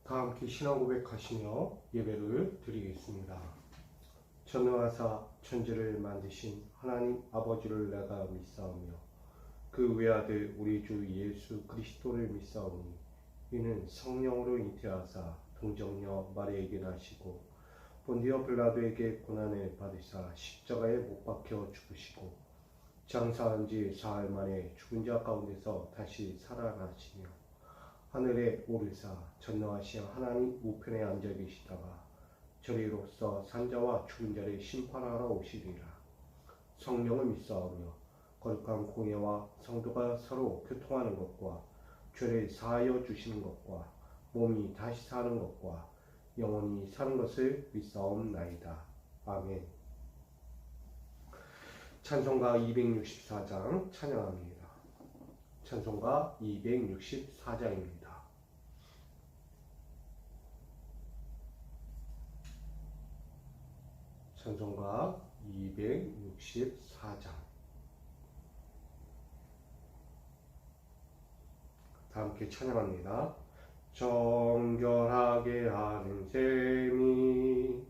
다 함께 신앙 고백하시며 예배를 드리겠습니다. 전능하사 천지를 만드신 하나님 아버지를 내가 믿사오며 그 외아들 우리 주 예수 그리스도를 믿사오니 이는 성령으로 잉태하사 동정녀 마리아에게 나시고 본디오 빌라도에게 고난을 받으사 십자가에 못 박혀 죽으시고 장사한 지 사흘 만에 죽은 자 가운데서 다시 살아나시며 하늘에 오르사 전능하신 하나님 우편에 앉아 계시다가 저리로서 산자와 죽은 자를 심판하러 오시리라. 성령을 믿사오며 거룩한 공예와 성도가 서로 교통하는 것과 죄를 사하여 주시는 것과 몸이 다시 사는 것과 영원히 사는 것을 믿사옵나이다. 아멘. 찬송가 264장 찬양합니다. 찬송가 264장입니다. 찬송가 264장. 다 함께 찬양합니다. 정결하게 하는 셈이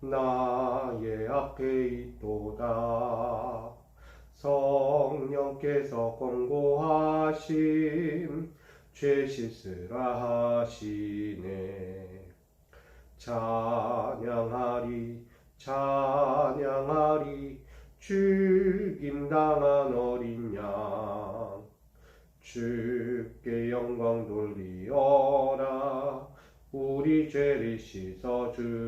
나의 앞에 있도다. 성령께서 권고하심 죄 씻으라 하시네. 찬양하리 찬양하리 죽임당한 어린 양 주께 영광 돌리어라. 우리 죄를 씻어주셨네.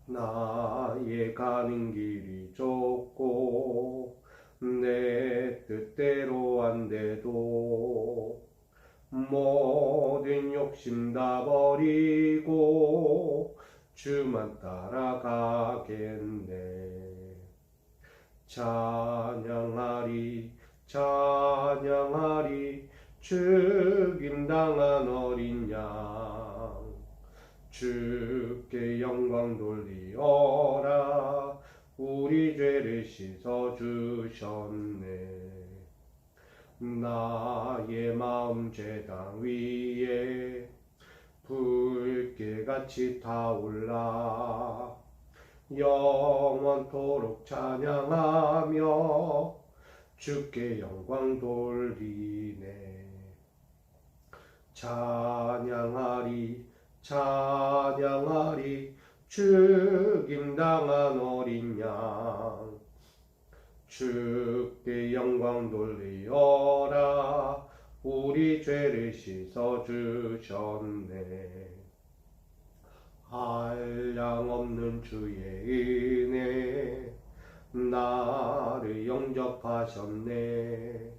나의 가는 길이 좁고 내 뜻대로 안 돼도 모든 욕심 다 버리고 주만 따라가겠네. 찬양하리 찬양하리 죽임당한 어린 양 주께 영광 돌리어라. 우리 죄를 씻어주셨네. 나의 마음 제단 위에 불길같이 타올라 영원토록 찬양하며 주께 영광 돌리네. 찬양하리 찬양하리 죽임당한 어린 양 주께 영광 돌리어라. 우리 죄를 씻어주셨네. 한량없는 주의 은혜 나를 영접하셨네.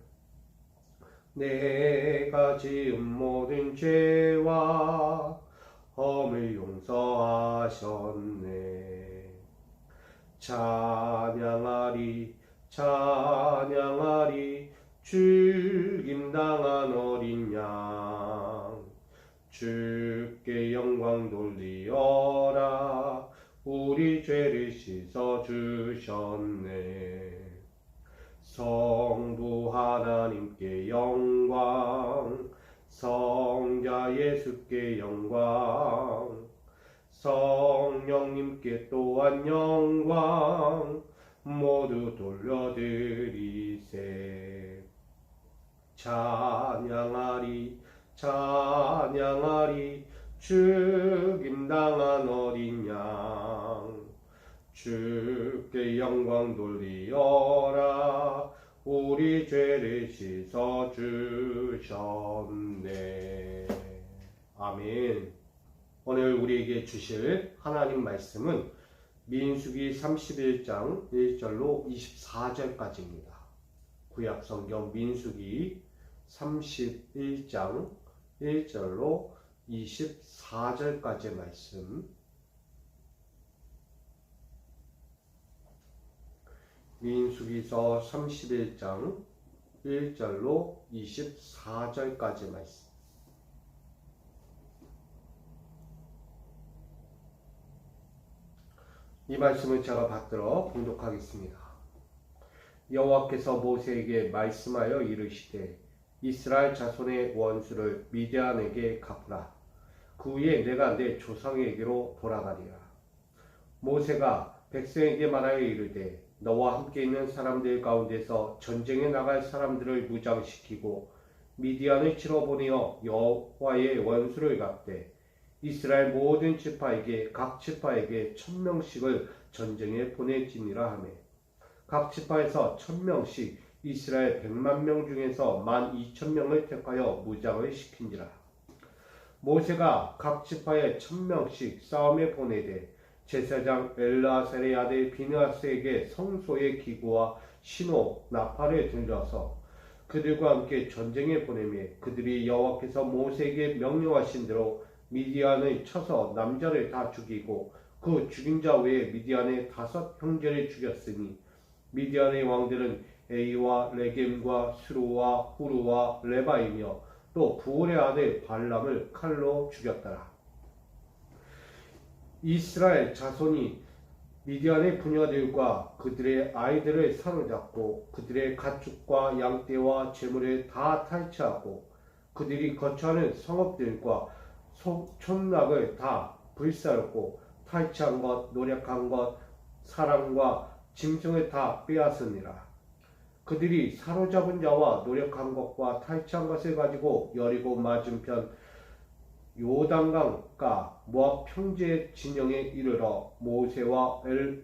내가 지은 모든 죄와 허물 용서하셨네. 찬양하리 찬양하리 죽임당한 어린 양 주께 영광 돌리어라. 우리 죄를 씻어주셨네. 성부 하나님께 영광 성자 예수께 영광 성령님께 또한 영광 모두 돌려드리세. 찬양하리 찬양하리 죽임당한 어린 양 주께 영광 돌리어라. 우리 죄를 씻어주셨네. 아멘. 오늘 우리에게 주실 하나님 말씀은 민수기 31장 1절로 24절까지입니다. 구약성경 민수기 31장 1절로 24절까지의 말씀. 민수기서 31장 1절로 24절까지의 말씀. 이 말씀을 제가 받들어 봉독하겠습니다. 여호와께서 모세에게 말씀하여 이르시되 이스라엘 자손의 원수를 미디안에게 갚으라. 그 후에 내가 내 조상에게로 돌아가리라. 모세가 백성에게 말하여 이르되 너와 함께 있는 사람들 가운데서 전쟁에 나갈 사람들을 무장시키고 미디안을 치러 보내어 여호와의 원수를 갚되 이스라엘 모든 지파에게 각 지파에게 1000명씩을 전쟁에 보낼지니라 하매 각 지파에서 1000명씩 이스라엘 100만 명 중에서 12,000명을 택하여 무장을 시킨지라. 모세가 각 지파에 1000명씩 싸움에 보내되 제사장 엘르아살의 아들 비느하스에게 성소의 기구와 신호, 나팔을 들려서 그들과 함께 전쟁에 보내며 그들이 여호와께서 모세에게 명령하신 대로 미디안을 쳐서 남자를 다 죽이고 그 죽인 자 외에 미디안의 5 형제를 죽였으니 미디안의 왕들은 에이와 레겜과 스루와 후루와 레바이며 또 부올의 아들 발람을 칼로 죽였더라. 이스라엘 자손이 미디안의 부녀들과 그들의 아이들을 사로잡고 그들의 가축과 양떼와 재물을 다 탈취하고 그들이 거처하는 성읍들과 촌락을 다 불사르고 탈취한 것, 노력한 것, 사람과 짐승을 다 빼앗으니라. 그들이 사로잡은 자와 노력한 것과 탈취한 것을 가지고 여리고 맞은편 요단강가 모압 평지의 진영에 이르러 모세와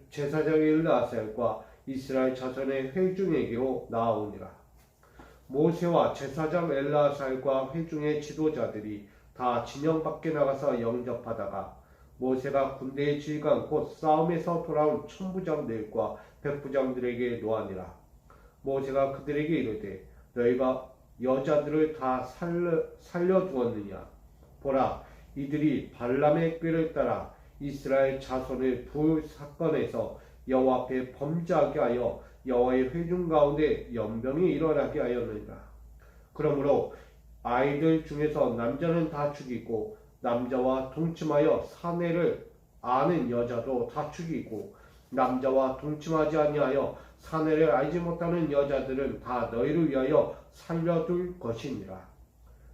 제사장 엘르아살과 이스라엘 자손의 회중에게로 나아오니라. 모세와 제사장 엘르아살과 회중의 지도자들이 다 진영 밖에 나가서 영접하다가 모세가 군대의 지휘관 곧 싸움에서 돌아온 천부장들과 백부장들에게 노하니라. 모세가 그들에게 이르되 너희가 여자들을 다 살려두었느냐? 보라, 이들이 발람의 꾀를 따라 이스라엘 자손을 불사건에서 여호와 앞에 범죄하게 하여 여호와의 회중 가운데 연병이 일어나게 하였느니라. 그러므로 아이들 중에서 남자는 다 죽이고 남자와 동침하여 사내를 아는 여자도 다 죽이고 남자와 동침하지 아니하여 사내를 알지 못하는 여자들은 다 너희를 위하여 살려둘 것이니라.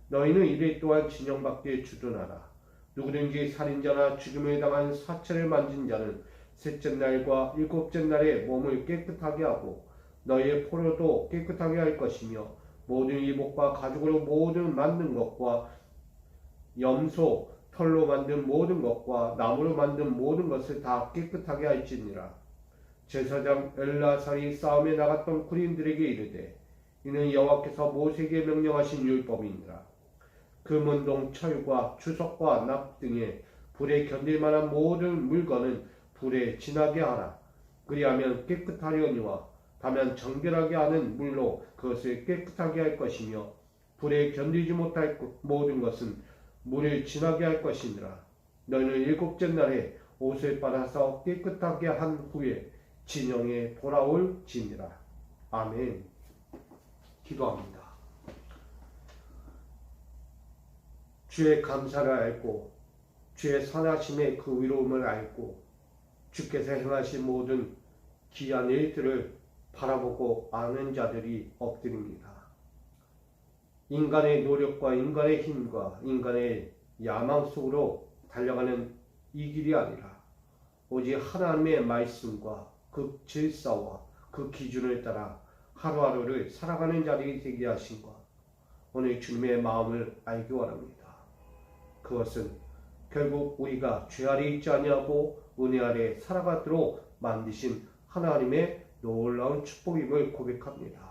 너희는 이래 또한 진영 밖에 주둔하라. 누구든지 살인자나 죽임을 당한 사체를 만진 자는 셋째 날과 일곱째 날에 몸을 깨끗하게 하고 너희의 포로도 깨끗하게 할 것이며 모든 이복과 가죽으로 모든 만든 것과 염소, 털로 만든 모든 것과 나무로 만든 모든 것을 다 깨끗하게 할지니라. 제사장 엘르아살이 싸움에 나갔던 군인들에게 이르되 이는 여호와께서 모세에게 명령하신 율법이니라. 금은동 철과 주석과 납 등의 불에 견딜 만한 모든 물건은 불에 지나게 하라. 그리하면 깨끗하려니와 다만 정결하게 하는 물로 그것을 깨끗하게 할 것이며 불에 견디지 못할 모든 것은 물을 지나게 할 것이니라. 너희는 일곱째 날에 옷을 빨아서 깨끗하게 한 후에 진영에 돌아올지니라. 아멘. 기도합니다. 주의 감사를 알고 주의 선하심의 그 위로움을 알고 주께서 행하신 모든 귀한 일들을 바라보고 아는 자들이 엎드립니다. 인간의 노력과 인간의 힘과 인간의 야망 속으로 달려가는 이 길이 아니라 오직 하나님의 말씀과 그 질서와 그 기준을 따라 하루하루를 살아가는 자들이 되게 하신 것, 오늘 주님의 마음을 알기 원합니다. 그것은 결국 우리가 죄 아래 있지 아니하고 은혜 아래 살아가도록 만드신 하나님의 놀라운 축복임을 고백합니다.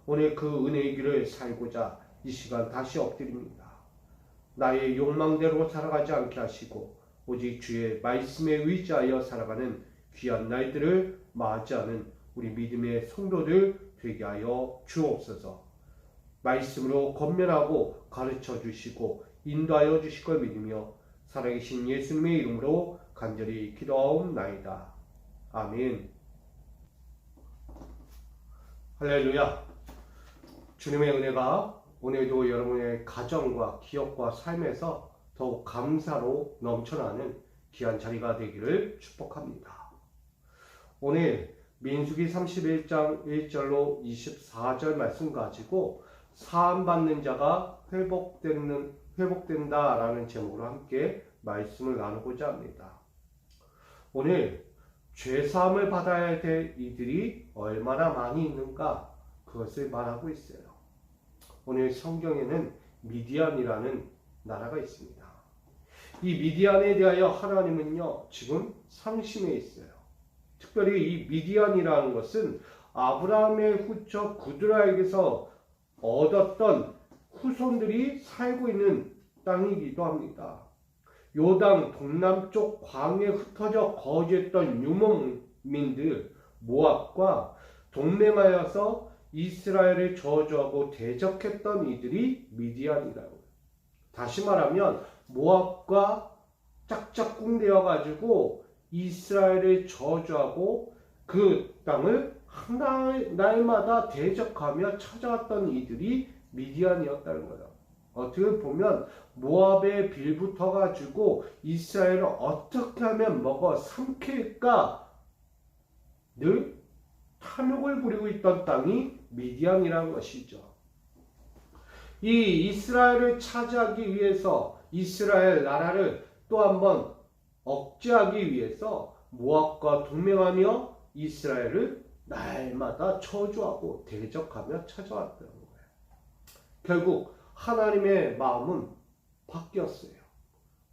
오늘 그 은혜의 길을 살고자 이 시간 다시 엎드립니다. 나의 욕망대로 살아가지 않게 하시고 오직 주의 말씀에 의지하여 살아가는 귀한 날들을 맞이하는 우리 믿음의 성도들 되게 하여 주옵소서. 말씀으로 권면하고 가르쳐 주시고 인도하여 주실 걸 믿으며 살아계신 예수님의 이름으로 간절히 기도하옵나이다. 아멘. 할렐루야. 주님의 은혜가 오늘도 여러분의 가정과 기업과 삶에서 더욱 감사로 넘쳐나는 귀한 자리가 되기를 축복합니다. 오늘 민수기 31장 1절로 24절 말씀 가지고 사함받는 자가 회복된다라는 제목으로 함께 말씀을 나누고자 합니다. 오늘 죄사함을 받아야 될 이들이 얼마나 많이 있는가 그것을 말하고 있어요. 오늘 성경에는 미디안이라는 나라가 있습니다. 이 미디안에 대하여 하나님은요 지금 상심해 있어요. 특별히 이 미디안이라는 것은 아브라함의 후처 구드라에게서 얻었던 후손들이 살고 있는 땅이기도 합니다. 요당 동남쪽 광에 흩어져 거주했던 유목민들 모압과 동맹하여서 이스라엘을 저주하고 대적했던 이들이 미디안이라고. 다시 말하면 모압과 짝짝꿍되어 가지고 이스라엘을 저주하고 그 땅을 한 날마다 대적하며 찾아왔던 이들이 미디안이었다는 거예요. 어떻게 보면 모압에 빌붙어 가지고 이스라엘을 어떻게 하면 먹어 삼킬까 늘 탐욕을 부리고 있던 땅이 미디안이라는 것이죠. 이 이스라엘을 차지하기 위해서 이스라엘 나라를 또 한번 억제하기 위해서 모압과 동맹하며 이스라엘을 날마다 저주하고 대적하며 찾아왔다는 거예요. 결국 하나님의 마음은 바뀌었어요.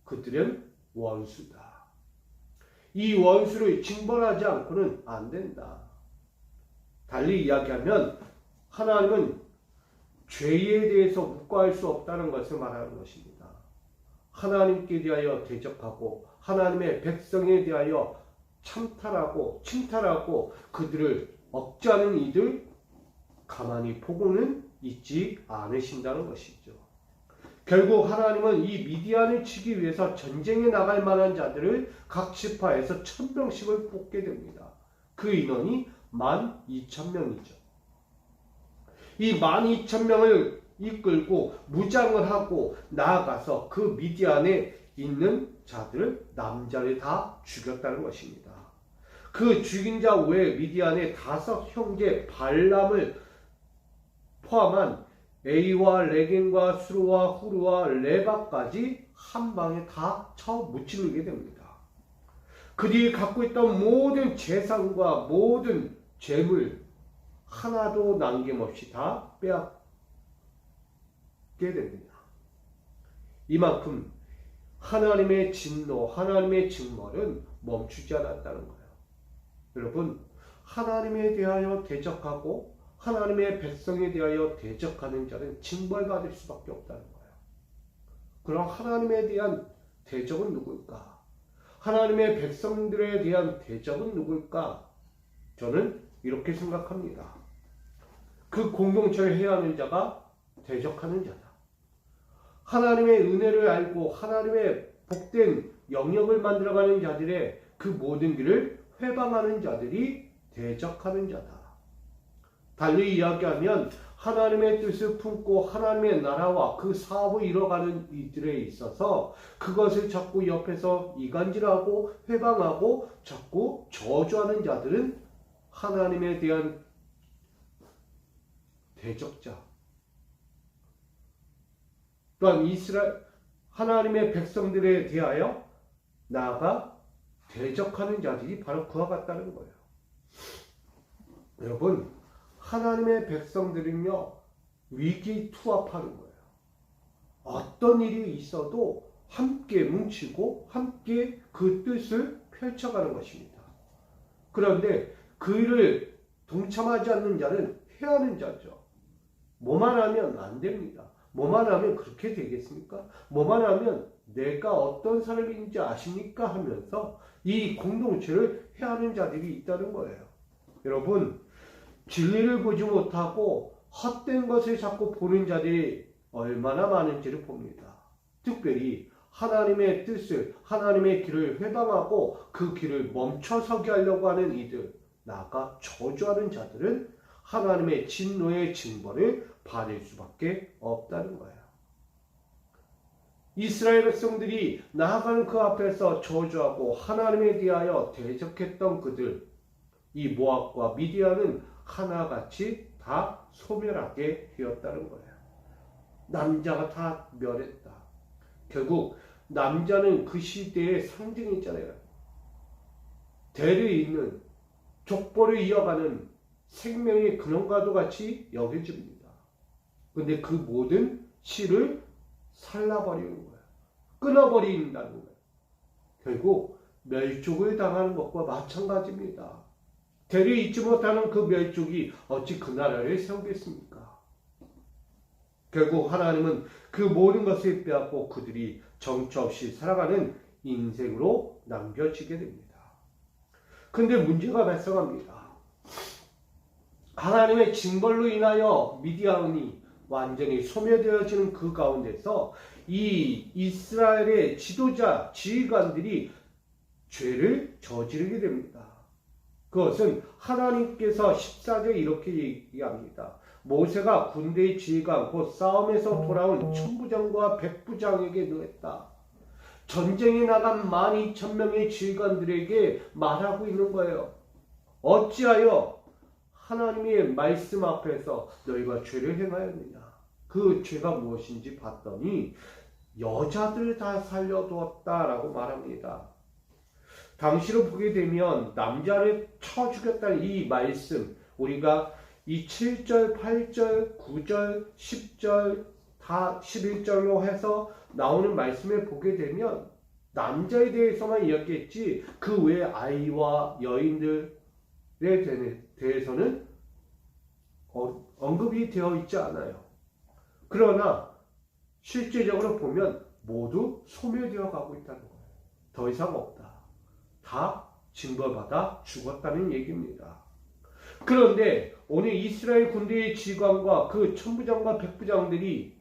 그들은 원수다. 이 원수를 징벌하지 않고는 안 된다. 달리 이야기하면 하나님은 죄에 대해서 묵과할 수 없다는 것을 말하는 것입니다. 하나님께 대하여 대적하고 하나님의 백성에 대하여 침탈하고 그들을 억제하는 이들 가만히 보고는 있지 않으신다는 것이죠. 결국 하나님은 이 미디안을 치기 위해서 전쟁에 나갈 만한 자들을 각 지파에서 1000명씩을 뽑게 됩니다. 그 인원이 12,000명이죠. 이 12,000명을 이끌고 무장을 하고 나아가서 그 미디안에 있는 자들을 남자를 다 죽였다는 것입니다. 그 죽인 자 외에 미디안의 5 형제 발람을 포함한 에이와 레겐과 수르와 후르와 레바까지 한 방에 다 쳐 무찌르게 됩니다. 그들이 갖고 있던 모든 재산과 모든 재물 하나도 남김없이 다 빼앗게 됩니다. 이만큼 하나님의 진노, 하나님의 징벌은 멈추지 않았다는 거예요. 여러분, 하나님에 대하여 대적하고 하나님의 백성에 대하여 대적하는 자는 징벌받을 수밖에 없다는 거예요. 그럼 하나님에 대한 대적은 누굴까? 하나님의 백성들에 대한 대적은 누굴까? 저는 이렇게 생각합니다. 그 공동체를 해야 하는 자가 대적하는 자다. 하나님의 은혜를 알고 하나님의 복된 영역을 만들어가는 자들의 그 모든 길을 회방하는 자들이 대적하는 자다. 달리 이야기하면 하나님의 뜻을 품고 하나님의 나라와 그 사업을 이뤄가는 이들에 있어서 그것을 자꾸 옆에서 이간질하고 회방하고 자꾸 저주하는 자들은 하나님에 대한 대적자, 또한 하나님의 백성들에 대하여 나아가 대적하는 자들이 바로 그와 같다는 거예요. 여러분, 하나님의 백성들은요 위기 투합하는 거예요. 어떤 일이 있어도 함께 뭉치고 함께 그 뜻을 펼쳐가는 것입니다. 그런데 그 일을 동참하지 않는 자는 해하는 자죠. 뭐만 하면 안 됩니다. 뭐만 하면 그렇게 되겠습니까? 뭐만 하면 내가 어떤 사람인지 아십니까? 하면서 이 공동체를 해하는 자들이 있다는 거예요. 여러분, 진리를 보지 못하고 헛된 것을 자꾸 보는 자들이 얼마나 많은지를 봅니다. 특별히 하나님의 뜻을, 하나님의 길을 회방하고 그 길을 멈춰서게 하려고 하는 이들, 나아가 저주하는 자들은 하나님의 진노의 징벌을 받을 수밖에 없다는 거예요. 이스라엘 백성들이 나아가는 그 앞에서 저주하고 하나님에 대하여 대적했던 그들, 이 모압과 미디안은 하나같이 다 소멸하게 되었다는 거예요. 남자가 다 멸했다. 결국 남자는 그 시대의 상징이잖아요. 대를 잇는, 족보를 이어가는 생명의 근원과도 같이 여겨집니다. 근데 그 모든 씨를 살라버리는 거예요. 끊어버린다는 거예요. 결국 멸족을 당하는 것과 마찬가지입니다. 대를 잇지 못하는 그 멸족이 어찌 그 나라를 세우겠습니까? 결국 하나님은 그 모든 것을 빼앗고 그들이 정처 없이 살아가는 인생으로 남겨지게 됩니다. 근데 문제가 발생합니다. 하나님의 징벌로 인하여 미디안이 완전히 소멸되어지는 그 가운데서 이 이스라엘의 지도자, 지휘관들이 죄를 저지르게 됩니다. 그것은 하나님께서 14절에 이렇게 얘기합니다. 모세가 군대의 지휘관 곧 싸움에서 돌아온 천부장과 백부장에게 노했다. 전쟁에 나간 12,000명의 지휘관들에게 말하고 있는 거예요. 어찌하여 하나님의 말씀 앞에서 너희가 죄를 행하였느냐. 그 죄가 무엇인지 봤더니 여자들 다 살려두었다라고 말합니다. 당시로 보게 되면 남자를 쳐 죽였다는 이 말씀, 우리가 이 7절, 8절, 9절, 10절, 다 11절로 해서 나오는 말씀을 보게 되면 남자에 대해서만 이야기했지 그 외에 아이와 여인들에 대해서는 언급이 되어 있지 않아요. 그러나 실제적으로 보면 모두 소멸되어 가고 있다는 거예요. 더 이상 없다. 다 징벌받아 죽었다는 얘기입니다. 그런데 오늘 이스라엘 군대의 지휘관과 그 천부장과 백부장들이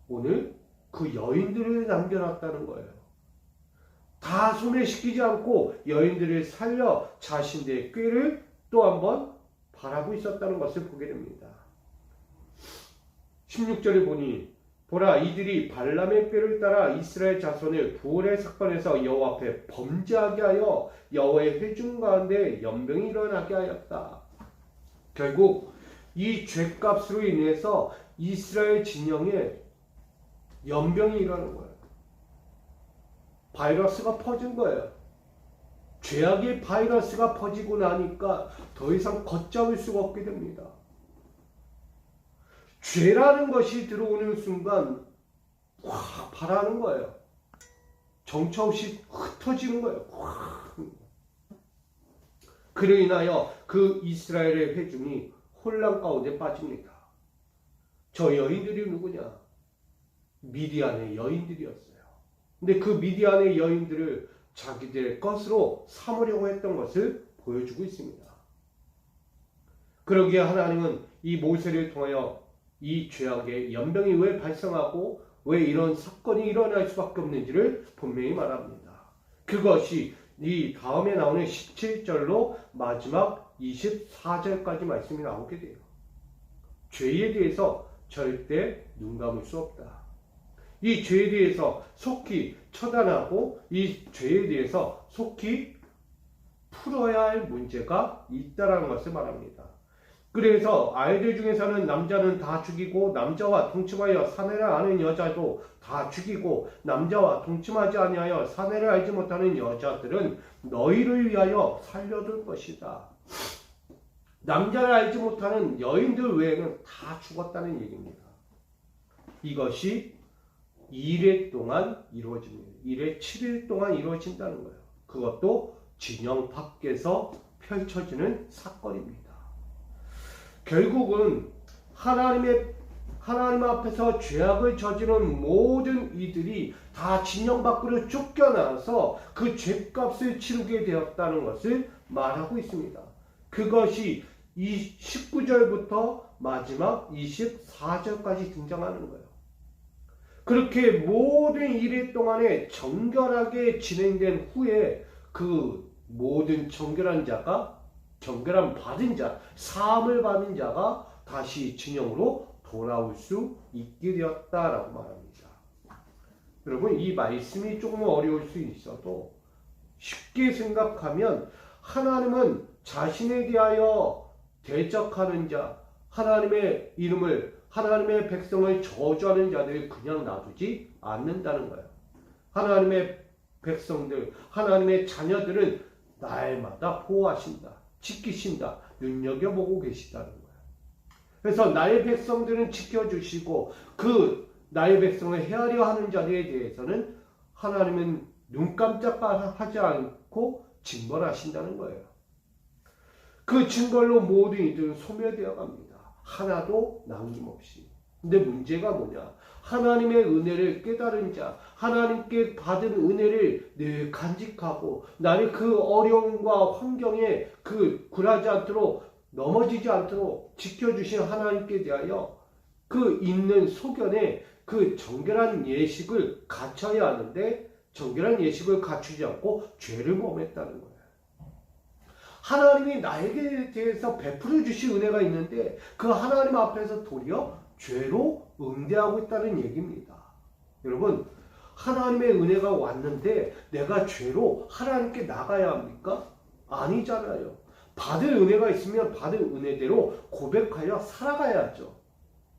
오늘 그 여인들을 남겨놨다는 거예요. 다 소멸시키지 않고 여인들을 살려 자신들의 꾀를 또 한번 바라고 있었다는 것을 보게 됩니다. 16절에 보니 보라 이들이 발람의 꾀를 따라 이스라엘 자손을 부올의 사건에서 여호와 앞에 범죄하게 하여 여호와의 회중 가운데 연병이 일어나게 하였다. 결국 이 죄값으로 인해서 이스라엘 진영에 연병이 일어나는 거예요. 바이러스가 퍼진 거예요. 죄악의 바이러스가 퍼지고 나니까 더 이상 걷잡을 수가 없게 됩니다. 죄라는 것이 들어오는 순간 확 발하는 거예요. 정처 없이 흩어지는 거예요. 확. 그로 인하여 그 이스라엘의 회중이 혼란 가운데 빠집니다. 저 여인들이 누구냐? 미디안의 여인들이었어요. 근데 그 미디안의 여인들을 자기들의 것으로 삼으려고 했던 것을 보여주고 있습니다. 그러기에 하나님은 이 모세를 통하여 이 죄악의 연병이 왜 발생하고 왜 이런 사건이 일어날 수밖에 없는지를 분명히 말합니다. 그것이 이 다음에 나오는 17절로 마지막 24절까지 말씀이 나오게 돼요. 죄에 대해서 절대 눈 감을 수 없다. 이 죄에 대해서 속히 처단하고 이 죄에 대해서 속히 풀어야 할 문제가 있다는 것을 말합니다. 그래서 아이들 중에서는 남자는 다 죽이고 남자와 동침하여 사내를 아는 여자도 다 죽이고 남자와 동침하지 아니하여 사내를 알지 못하는 여자들은 너희를 위하여 살려둘 것이다. 남자를 알지 못하는 여인들 외에는 다 죽었다는 얘기입니다. 이것이 1회 동안 이루어집니다. 1회 7일 동안 이루어진다는 거예요. 그것도 진영 밖에서 펼쳐지는 사건입니다. 결국은 하나님 앞에서 죄악을 저지른 모든 이들이 다 진영 밖으로 쫓겨나서 그 죄값을 치르게 되었다는 것을 말하고 있습니다. 그것이 이 19절부터 마지막 24절까지 등장하는 거예요. 그렇게 모든 일일 동안에 정결하게 진행된 후에 그 모든 정결한 받은 자, 사함을 받은 자가 다시 진영으로 돌아올 수 있게 되었다라고 말합니다. 여러분, 이 말씀이 조금 어려울 수 있어도 쉽게 생각하면 하나님은 자신에 대하여 대적하는 자, 하나님의 이름을 하나님의 백성을 저주하는 자들을 그냥 놔두지 않는다는 거예요. 하나님의 백성들, 하나님의 자녀들은 날마다 보호하신다, 지키신다, 눈여겨보고 계시다는 거예요. 그래서 나의 백성들은 지켜주시고 그 나의 백성을 헤아려 하는 자들에 대해서는 하나님은 눈 깜짝하지 않고 징벌하신다는 거예요. 그 징벌로 모든 이들은 소멸되어 갑니다. 하나도 남김없이. 근데 문제가 뭐냐? 하나님의 은혜를 깨달은 자, 하나님께 받은 은혜를 늘 간직하고 나를 그 어려움과 환경에 굴하지 않도록 넘어지지 않도록 지켜주신 하나님께 대하여 그 있는 소견에 그 정결한 예식을 갖춰야 하는데 정결한 예식을 갖추지 않고 죄를 범했다는 거예요. 하나님이 나에게 대해서 베풀어 주신 은혜가 있는데 그 하나님 앞에서 도리어 죄로 응대하고 있다는 얘기입니다. 여러분, 하나님의 은혜가 왔는데 내가 죄로 하나님께 나가야 합니까? 아니잖아요. 받을 은혜가 있으면 받을 은혜대로 고백하여 살아가야죠.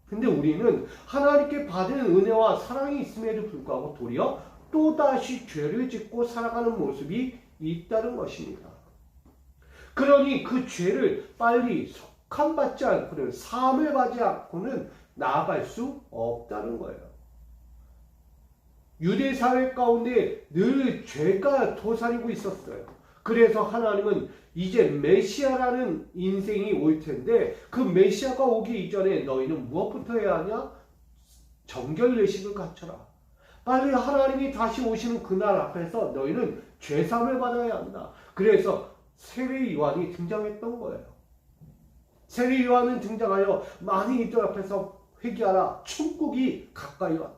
근데 우리는 하나님께 받은 은혜와 사랑이 있음에도 불구하고 도리어 또다시 죄를 짓고 살아가는 모습이 있다는 것입니다. 그러니 그 죄를 빨리 속함받지 않고는, 사함을 받지 않고는 나아갈 수 없다는 거예요. 유대 사회 가운데 늘 죄가 도사리고 있었어요. 그래서 하나님은 이제 메시아라는 인생이 올 텐데 그 메시아가 오기 이전에 너희는 무엇부터 해야 하냐? 정결 예식을 갖춰라. 빨리 하나님이 다시 오시는 그날 앞에서 너희는 죄사함을 받아야 한다. 그래서 세례 요한이 등장했던 거예요. 세례 요한은 등장하여 많은 이들 앞에서 회개하라. 천국이 가까이 왔다.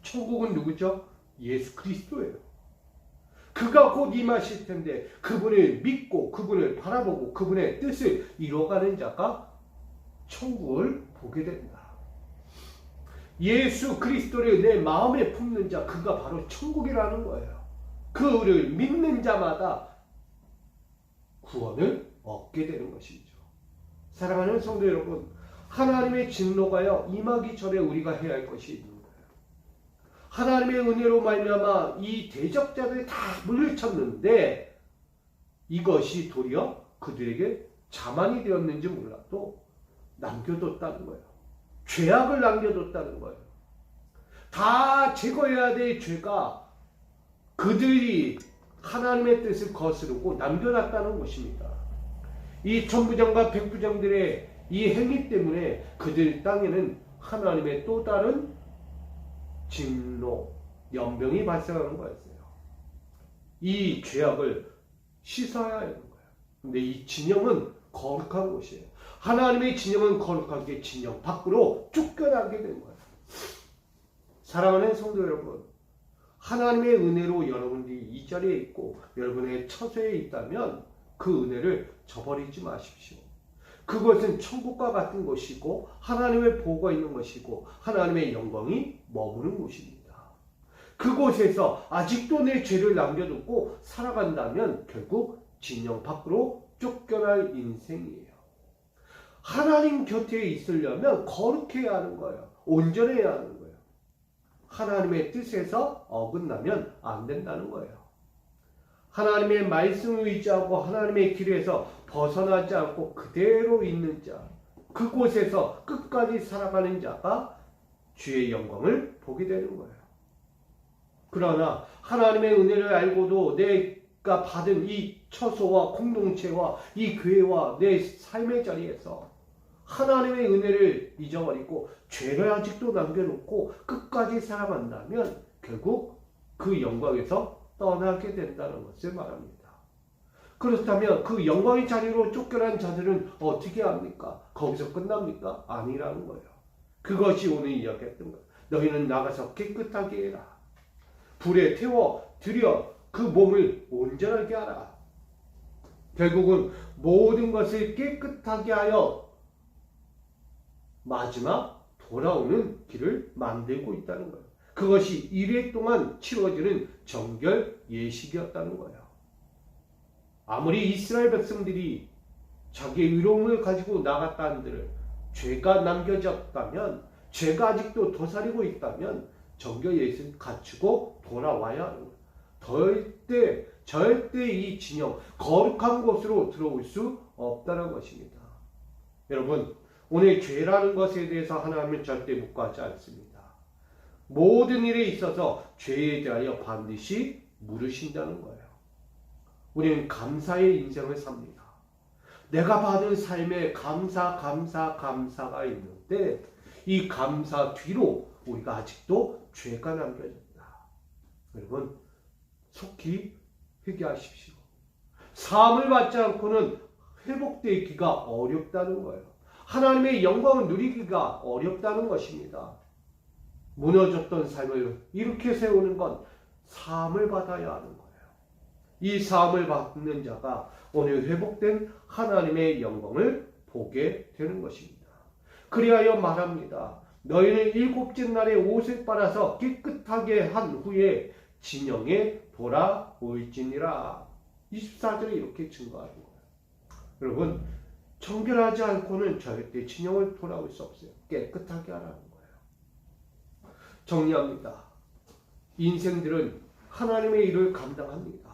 천국은 누구죠? 예수 그리스도예요. 그가 곧 임하실 텐데 그분을 믿고 그분을 바라보고 그분의 뜻을 이뤄가는 자가 천국을 보게 된다. 예수 그리스도를 내 마음에 품는 자, 그가 바로 천국이라는 거예요. 그를 믿는 자마다 구원을 얻게 되는 것이죠. 사랑하는 성도 여러분, 하나님의 진노가요 임하기 전에 우리가 해야 할 것이 있는 거예요. 하나님의 은혜로 말미암아 이 대적자들이 다 물리쳤는데 이것이 도리어 그들에게 자만이 되었는지 몰라도 남겨뒀다는 거예요. 죄악을 남겨뒀다는 거예요. 다 제거해야 될 죄가 그들이 하나님의 뜻을 거스르고 남겨놨다는 것입니다. 이 천부장과 백부장들의 이 행위 때문에 그들 땅에는 하나님의 또 다른 진노, 연병이 발생하는 거였어요. 이 죄악을 씻어야 하는 거예요. 근데 이 진영은 거룩한 곳이에요. 하나님의 진영은 거룩하게 진영 밖으로 쫓겨나게 된 거예요. 사랑하는 성도 여러분, 하나님의 은혜로 여러분들이 이 자리에 있고 여러분의 처소에 있다면 그 은혜를 저버리지 마십시오. 그것은 천국과 같은 것이고 하나님의 보호가 있는 것이고 하나님의 영광이 머무는 곳입니다. 그곳에서 아직도 내 죄를 남겨두고 살아간다면 결국 진영 밖으로 쫓겨날 인생이에요. 하나님 곁에 있으려면 거룩해야 하는 거예요. 온전해야 하는 거예요. 하나님의 뜻에서 어긋나면 안 된다는 거예요. 하나님의 말씀을 의지하고 하나님의 길에서 벗어나지 않고 그대로 있는 자, 그곳에서 끝까지 살아가는 자가 주의 영광을 보게 되는 거예요. 그러나 하나님의 은혜를 알고도 내가 받은 이 처소와 공동체와 이 교회와 내 삶의 자리에서 하나님의 은혜를 잊어버리고 죄를 아직도 남겨놓고 끝까지 살아간다면 결국 그 영광에서 떠나게 된다는 것을 말합니다. 그렇다면 그 영광의 자리로 쫓겨난 자들은 어떻게 합니까? 거기서 끝납니까? 아니라는 거예요. 그것이 오늘 이야기했던 거예요. 너희는 나가서 깨끗하게 해라. 불에 태워 들여 그 몸을 온전하게 하라. 결국은 모든 것을 깨끗하게 하여 마지막 돌아오는 길을 만들고 있다는 거예요. 그것이 1회 동안 치러지는 정결 예식이었다는 거예요. 아무리 이스라엘 백성들이 자기의 의로움을 가지고 나갔다 한들 죄가 남겨졌다면, 죄가 아직도 도사리고 있다면 정결 예수를 갖추고 돌아와야 하는 거예요. 절대 이 진영, 거룩한 곳으로 들어올 수 없다는 것입니다. 여러분, 오늘 죄라는 것에 대해서 하나님은 절대 묵과하지 않습니다. 모든 일에 있어서 죄에 대하여 반드시 물으신다는 거예요. 우리는 감사의 인생을 삽니다. 내가 받은 삶에 감사가 있는데 이 감사 뒤로 우리가 아직도 죄가 남겨졌다. 여러분, 속히 회개하십시오. 사함을 받지 않고는 회복되기가 어렵다는 거예요. 하나님의 영광을 누리기가 어렵다는 것입니다. 무너졌던 삶을 이렇게 세우는 건 사함을 받아야 하는 거예요. 이 사함을 받는 자가 오늘 회복된 하나님의 영광을 보게 되는 것입니다. 그리하여 말합니다. 너희는 일곱째 날에 옷을 빨아서 깨끗하게 한 후에 진영에 돌아올지니라. 24절에 이렇게 증거하는 거예요. 여러분, 정결하지 않고는 절대 진영을 돌아올 수 없어요. 깨끗하게 하라는 거예요. 정리합니다. 인생들은 하나님의 일을 감당합니다.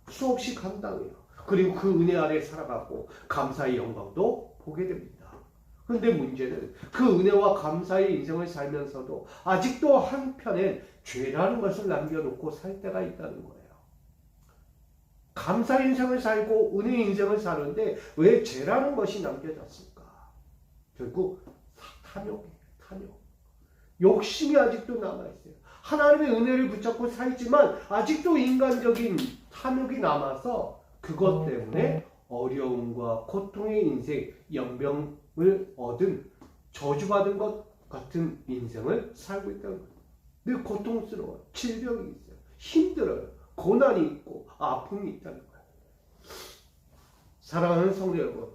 수없이 감당해요. 그리고 그 은혜 아래 살아가고 감사의 영광도 보게 됩니다. 그런데 문제는 그 은혜와 감사의 인생을 살면서도 아직도 한편엔 죄라는 것을 남겨놓고 살 때가 있다는 거예요. 감사 인생을 살고 은혜 인생을 사는데 왜 죄라는 것이 남겨졌을까? 결국 탐욕이에요. 탐욕. 욕심이 아직도 남아있어요. 하나님의 은혜를 붙잡고 살지만 아직도 인간적인 탐욕이 남아서 그것 때문에 어려움과 고통의 인생, 연병을 얻은 저주받은 것 같은 인생을 살고 있다는 거예요. 늘 고통스러워요. 질병이 있어요. 힘들어요. 고난이 있고 아픔이 있다는 거예요. 사랑하는 성도 여러분,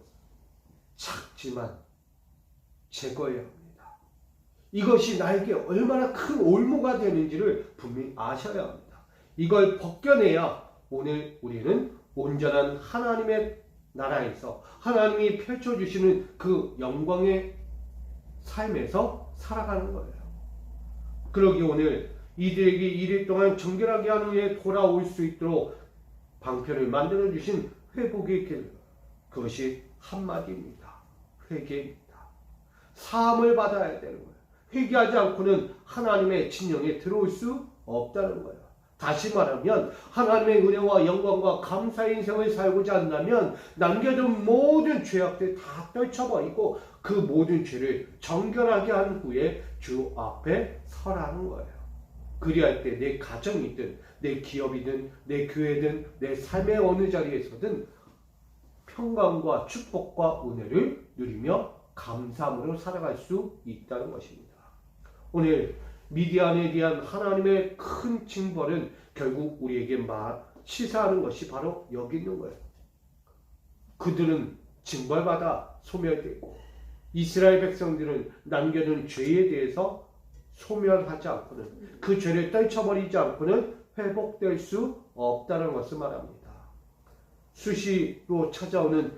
작지만 제거해야 합니다. 이것이 나에게 얼마나 큰 올무가 되는지를 분명히 아셔야 합니다. 이걸 벗겨내야 오늘 우리는 온전한 하나님의 나라에서 하나님이 펼쳐주시는 그 영광의 삶에서 살아가는 거예요. 그러기 오늘 이들에게 이일 동안 정결하게 한 후에 돌아올 수 있도록 방편을 만들어주신 회복의 길, 그것이 한마디입니다. 회개입니다. 사함을 받아야 되는 거예요. 회개하지 않고는 하나님의 진영에 들어올 수 없다는 거예요. 다시 말하면 하나님의 은혜와 영광과 감사의 인생을 살고자 한다면 남겨둔 모든 죄악들 다 떨쳐버리고 그 모든 죄를 정결하게 한 후에 주 앞에 서라는 거예요. 그리할 때 내 가정이든 내 기업이든 내 교회든 내 삶의 어느 자리에서든 평강과 축복과 은혜를 누리며 감사함으로 살아갈 수 있다는 것입니다. 오늘 미디안에 대한 하나님의 큰 징벌은 결국 우리에게 시사하는 것이 바로 여기 있는 거예요. 그들은 징벌받아 소멸되고 이스라엘 백성들은 남겨둔 죄에 대해서 소멸하지 않고는 그 죄를 떨쳐버리지 않고는 회복될 수 없다는 것을 말합니다. 수시로 찾아오는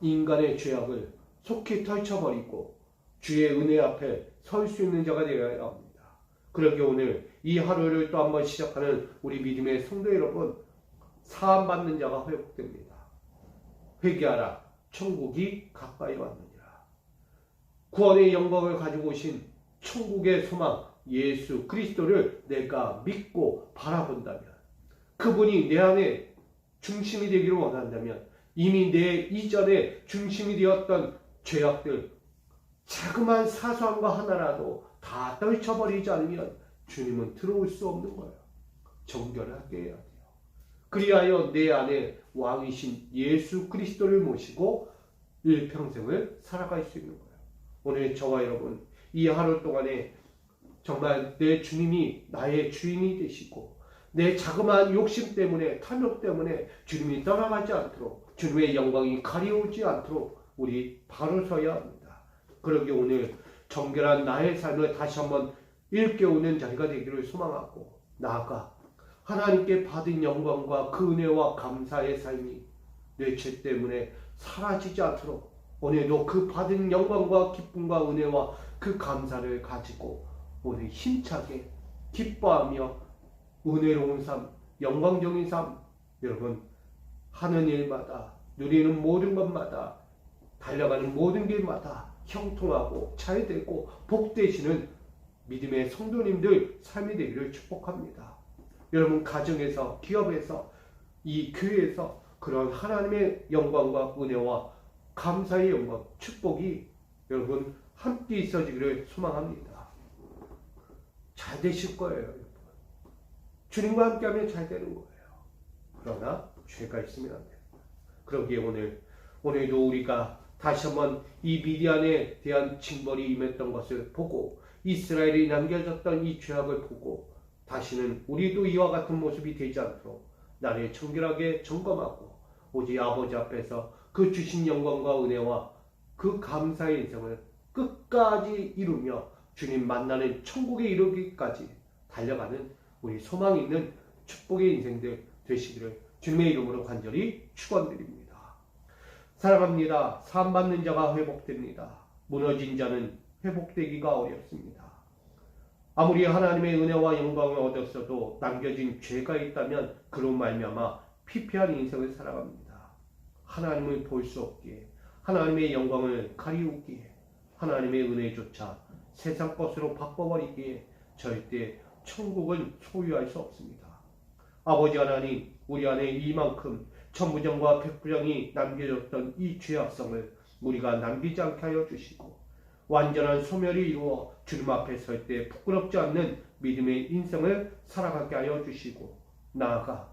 인간의 죄악을 속히 떨쳐버리고 주의 은혜 앞에 설 수 있는 자가 되어야 합니다. 그러기에 오늘 이 하루를 또 한번 시작하는 우리 믿음의 성도 여러분, 사함받는 자가 회복됩니다. 회개하라, 천국이 가까이 왔느니라. 구원의 영광을 가지고 오신 천국의 소망 예수 그리스도를 내가 믿고 바라본다면, 그분이 내 안에 중심이 되기를 원한다면 이미 내 이전에 중심이 되었던 죄악들, 자그마한 사소한 거 하나라도 다 떨쳐버리지 않으면 주님은 들어올 수 없는 거예요. 정결하게 해야 돼요. 그리하여 내 안에 왕이신 예수 그리스도를 모시고 일평생을 살아갈 수 있는 거예요. 오늘 저와 여러분, 이 하루 동안에 정말 내 주님이 나의 주인이 되시고 내 자그마한 욕심 때문에, 탐욕 때문에 주님이 떠나가지 않도록, 주님의 영광이 가려오지 않도록 우리 바로 서야 합니다. 그러기에 오늘 정결한 나의 삶을 다시 한번 일깨우는 자리가 되기를 소망하고, 나아가 하나님께 받은 영광과 그 은혜와 감사의 삶이 내 죄 때문에 사라지지 않도록 오늘도 그 받은 영광과 기쁨과 은혜와 그 감사를 가지고 오늘 힘차게 기뻐하며 은혜로운 삶, 영광적인 삶, 여러분 하는 일마다 누리는 모든 것마다 달려가는 모든 길마다 형통하고 잘되고 복되시는 믿음의 성도님들 삶이 되기를 축복합니다. 여러분 가정에서, 기업에서, 이 교회에서 그런 하나님의 영광과 은혜와 감사의 영광, 축복이 여러분 함께 있어지기를 소망합니다. 잘 되실 거예요. 여러분. 주님과 함께하면 잘 되는 거예요. 그러나 죄가 있으면 안 됩니다. 그러기에 오늘도 우리가 다시 한번 이 미디안에 대한 징벌이 임했던 것을 보고 이스라엘이 남겨졌던 이 죄악을 보고 다시는 우리도 이와 같은 모습이 되지 않도록 나를 청결하게 점검하고 오직 아버지 앞에서 그 주신 영광과 은혜와 그 감사의 인생을 끝까지 이루며 주님 만나는 천국에 이르기까지 달려가는 우리 소망 있는 축복의 인생들 되시기를 주님의 이름으로 간절히 축원드립니다. 사랑합니다. 사함받는 자가 회복됩니다. 무너진 자는 회복되기가 어렵습니다. 아무리 하나님의 은혜와 영광을 얻었어도 남겨진 죄가 있다면 그로 말미암아 피폐한 인생을 살아갑니다. 하나님을 볼 수 없기에, 하나님의 영광을 가리우기에, 하나님의 은혜조차 세상 것으로 바꿔버리기에 절대 천국은 소유할 수 없습니다. 아버지 하나님, 우리 안에 이만큼 천부장과 백부장이 남겨졌던 이 죄악성을 우리가 남기지 않게 하여 주시고 완전한 소멸이 이루어 주님 앞에 설 때 부끄럽지 않는 믿음의 인생을 살아가게 하여 주시고 나아가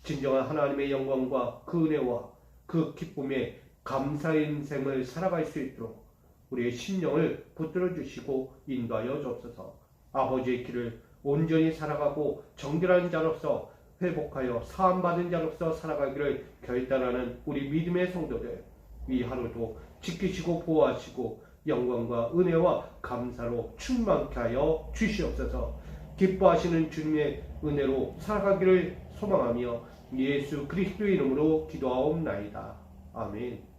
진정한 하나님의 영광과 그 은혜와 그 기쁨의 감사의 인생을 살아갈 수 있도록 우리의 심령을 붙들어 주시고 인도하여 주옵소서. 아버지의 길을 온전히 살아가고 정결한 자로서 회복하여 사함받은 자로서 살아가기를 결단하는 우리 믿음의 성도들, 이 하루도 지키시고 보호하시고 영광과 은혜와 감사로 충만케 하여 주시옵소서. 기뻐하시는 주님의 은혜로 살아가기를 소망하며 예수 그리스도의 이름으로 기도하옵나이다. 아멘.